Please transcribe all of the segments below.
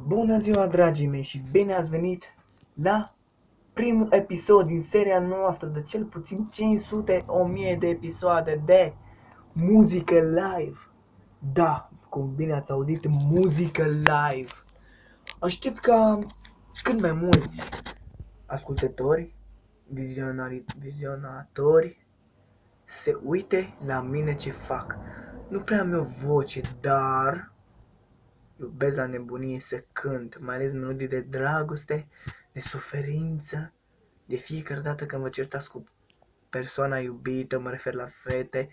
Bună ziua, dragii mei, și bine ați venit la primul episod din seria noastră de cel puțin 500-1000 de episoade de muzică live. Da, cum bine ați auzit, muzică live. Aștept ca cât mai mulți ascultători, vizionatori se uite la mine ce fac. Nu prea am o voce, dar iubesc la nebunie să cânt, mai ales melodii de dragoste, de suferință. De fiecare dată când vă certați cu persoana iubită, mă refer la fete,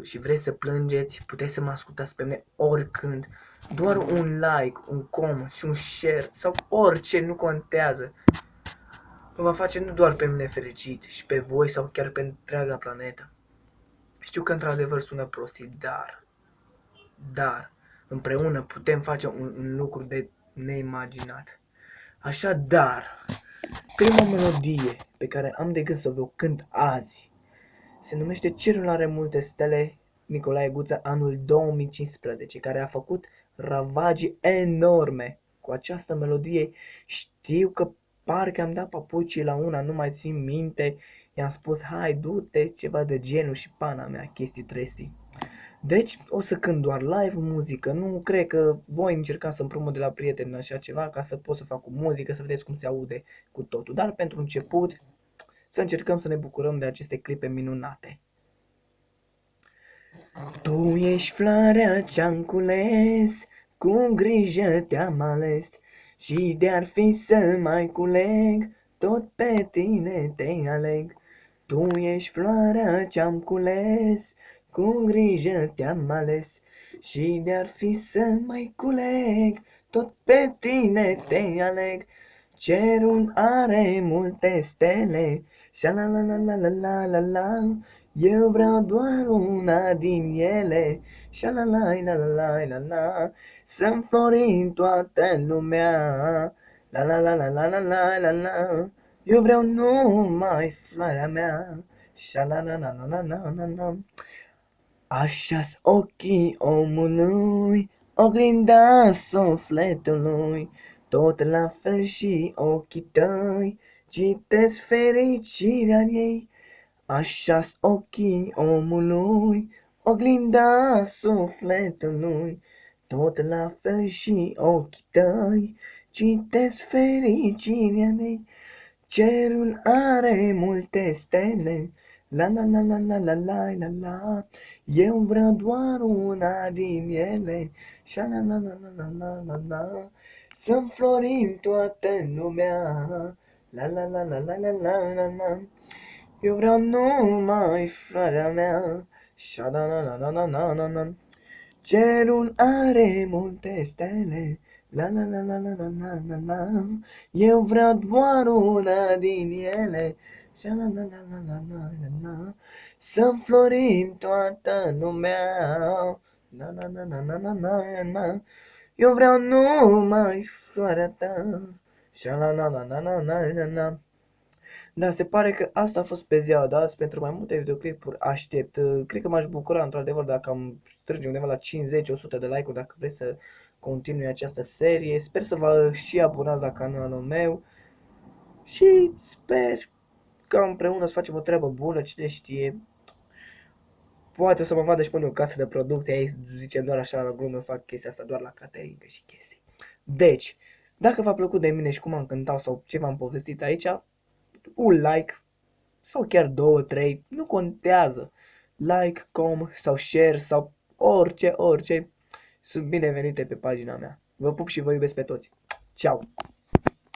și vreți să plângeți, puteți să mă ascultați pe mine oricând. Doar un like, un comment și un share sau orice, nu contează, mă va face nu doar pe mine fericit, și pe voi sau chiar pe întreaga planetă. Știu că într-adevăr sună prostit, dar împreună putem face un lucru de neimaginat. Așadar, prima melodie pe care am de gând să vă cânt azi se numește Cerul are multe stele, Nicolae Guță, anul 2015, care a făcut ravagii enorme cu această melodie. Știu că parcă am dat papucii la una, nu mai țin minte, i-am spus hai du-te, ceva de genul și pana mea, chestii trestii. Deci o să cânt doar live muzică, nu cred că voi încerca să împrumut de la prieteni așa ceva ca să pot să fac cu muzică, să vedeți cum se aude cu totul. Dar pentru început să încercăm să ne bucurăm de aceste clipe minunate. Tu ești floarea ce-am cules, cu grijă te-am ales, și de-ar fi să mai culeg, tot pe tine te aleg. Tu ești floarea ce-am cules, cu grijă te-am ales, și de-ar fi să mai culeg, tot pe tine te aleg. Cerul are multe stele, sha la la la la la la la la, eu vreau doar una din ele, sha la la la la la la la, să înflorim toată lumea, la la la la la la la la la, eu vreau numai floarea mea, sha la la la la la la la la. Așa-s ochii omului, oglinda sufletului, tot la fel și ochii tăi citesc fericirea în ei. Așa-s ochii omului, oglinda sufletului, tot la fel și ochii tăi citesc fericirea în ei. Cerul are multe stele, la la la la la la la la la, eu vreau doar una din ele, sha la la la la la la la la, să înflorim toată lumea, la la la la la la la la la, eu vreau numai floarea mea, sha la la la la la la la la. Cerul are multe stele, la la la la la la la la la, eu vreau doar una din ele, sha la la la la la la la la, să înflorim toată lumea, la la la la la la la la, eu vreau numai floarea ta, sha la la la la la la la la. Da, se pare că asta a fost pe ziua de azi. Pentru mai multe videoclipuri aștept. Cred că m-aș bucura într-adevăr dacă am strânge undeva la 50-100 de like-uri, dacă vreți să continui această serie. Sper să vă și abonați la canalul meu și sper că împreună să facem o treabă bună, cine știe. Poate o să mă vadă și până în casă de producție, aici zicem doar așa la glumă, fac chestia asta doar la caterincă și chestii. Deci, dacă v-a plăcut de mine și cum am cântat sau ce v-am povestit aici, un like sau chiar 2-3, nu contează. Like, sau share sau orice, sunt binevenite pe pagina mea. Vă pup și vă iubesc pe toți. Ciao!